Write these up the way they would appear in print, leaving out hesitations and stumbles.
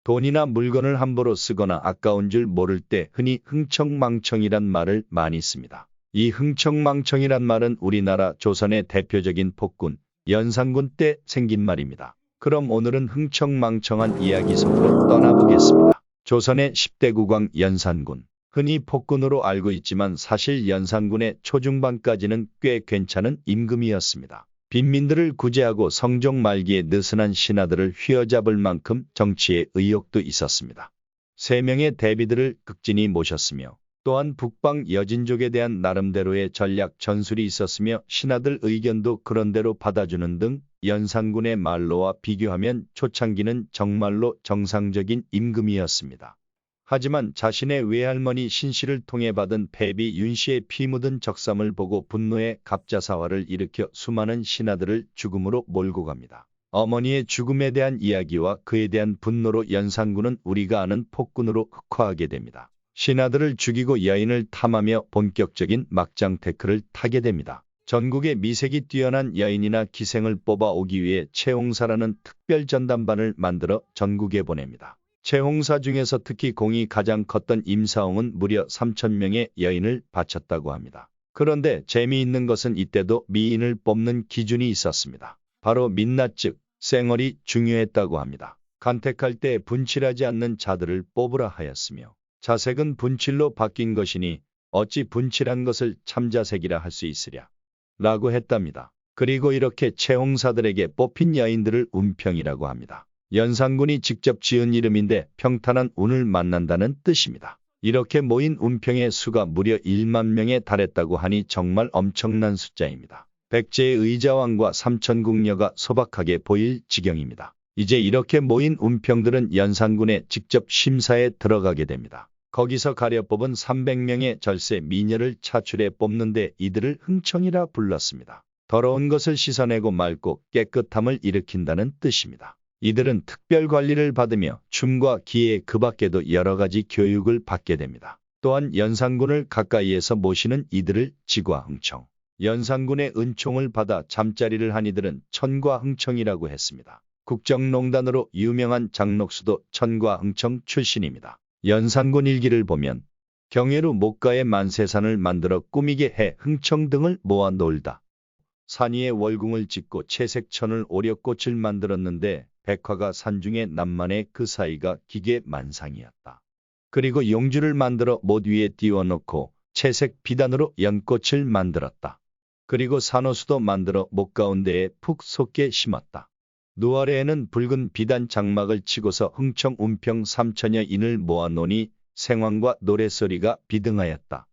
돈이나 물건을 함부로 쓰거나 아까운 줄 모를 때 흔히 흥청망청이란 말을 많이 씁니다. 이 흥청망청이란 말은 우리나라 조선의 대표적인 폭군, 연산군 때 생긴 말입니다. 그럼 오늘은 흥청망청한 이야기 속으로 떠나보겠습니다. 조선의 10대 국왕 연산군. 흔히 폭군으로 알고 있지만 사실 연산군의 초중반까지는 꽤 괜찮은 임금이었습니다. 빈민들을 구제하고 성종 말기에 느슨한 신하들을 휘어잡을 만큼 정치에 의욕도 있었습니다. 3명의 대비들을 극진히 모셨으며 또한 북방 여진족에 대한 나름대로의 전략 전술이 있었으며 신하들 의견도 그런대로 받아주는 등 연산군의 말로와 비교하면 초창기는 정말로 정상적인 임금이었습니다. 하지만 자신의 외할머니 신씨를 통해 받은 패비 윤씨의 피 묻은 적삼을 보고 분노의 갑자사화를 일으켜 수많은 신하들을 죽음으로 몰고 갑니다. 어머니의 죽음에 대한 이야기와 그에 대한 분노로 연산군은 우리가 아는 폭군으로 흑화하게 됩니다. 신하들을 죽이고 여인을 탐하며 본격적인 막장 태클을 타게 됩니다. 전국에 미색이 뛰어난 여인이나 기생을 뽑아오기 위해 채홍사라는 특별 전담반을 만들어 전국에 보냅니다. 채홍사 중에서 특히 공이 가장 컸던 임사홍은 무려 3,000명의 여인을 바쳤다고 합니다. 그런데 재미있는 것은 이때도 미인을 뽑는 기준이 있었습니다. 바로 민낯 즉 쌩얼이 중요했다고 합니다. 간택할 때 분칠하지 않는 자들을 뽑으라 하였으며 자색은 분칠로 바뀐 것이니 어찌 분칠한 것을 참자색이라 할 수 있으랴 라고 했답니다. 그리고 이렇게 채홍사들에게 뽑힌 여인들을 운평이라고 합니다. 연산군이 직접 지은 이름인데 평탄한 운을 만난다는 뜻입니다. 이렇게 모인 운평의 수가 무려 1만 명에 달했다고 하니 정말 엄청난 숫자입니다. 백제의 의자왕과 삼천궁녀가 소박하게 보일 지경입니다. 이제 이렇게 모인 운평들은 연산군의 직접 심사에 들어가게 됩니다. 거기서 가려 뽑은 300명의 절세 미녀를 차출해 뽑는데 이들을 흥청이라 불렀습니다. 더러운 것을 씻어내고 맑고 깨끗함을 일으킨다는 뜻입니다. 이들은 특별 관리를 받으며 춤과 기에 그 밖에도 여러 가지 교육을 받게 됩니다. 또한 연산군을 가까이에서 모시는 이들을 지과흥청, 연산군의 은총을 받아 잠자리를 한 이들은 천과흥청이라고 했습니다. 국정농단으로 유명한 장록수도 천과흥청 출신입니다. 연산군 일기를 보면 경예루 목가의 만세산을 만들어 꾸미게 해 흥청 등을 모아 놀다. 산 위에 월궁을 짓고 채색천을 오려 꽃을 만들었는데 백화가 산중에 남만의 그 사이가 기계 만상이었다. 그리고 용주를 만들어 못 위에 띄워놓고 채색 비단으로 연꽃을 만들었다. 그리고 산호수도 만들어 목 가운데에 푹 솟게 심었다. 누 아래에는 붉은 비단 장막을 치고서 흥청 운평 3천여 인을 모아놓으니 생황과 노랫소리가 비등하였다.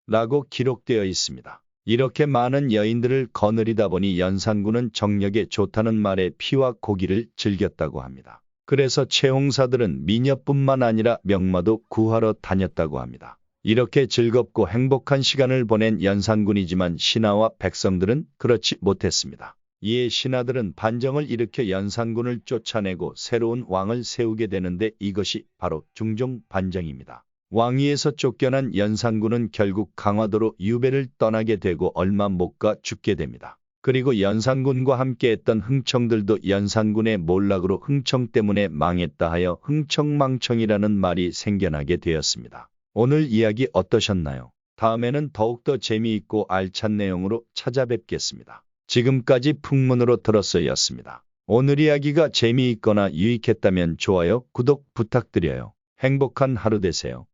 라고 기록되어 있습니다. 이렇게 많은 여인들을 거느리다 보니 연산군은 정력에 좋다는 말에 피와 고기를 즐겼다고 합니다. 그래서 채홍사들은 미녀뿐만 아니라 명마도 구하러 다녔다고 합니다. 이렇게 즐겁고 행복한 시간을 보낸 연산군이지만 신하와 백성들은 그렇지 못했습니다. 이에 신하들은 반정을 일으켜 연산군을 쫓아내고 새로운 왕을 세우게 되는데 이것이 바로 중종반정입니다. 왕위에서 쫓겨난 연산군은 결국 강화도로 유배를 떠나게 되고 얼마 못 가 죽게 됩니다. 그리고 연산군과 함께했던 흥청들도 연산군의 몰락으로 흥청 때문에 망했다 하여 흥청망청이라는 말이 생겨나게 되었습니다. 오늘 이야기 어떠셨나요? 다음에는 더욱더 재미있고 알찬 내용으로 찾아뵙겠습니다. 지금까지 풍문으로 들었어였습니다. 오늘 이야기가 재미있거나 유익했다면 좋아요, 구독 부탁드려요. 행복한 하루 되세요.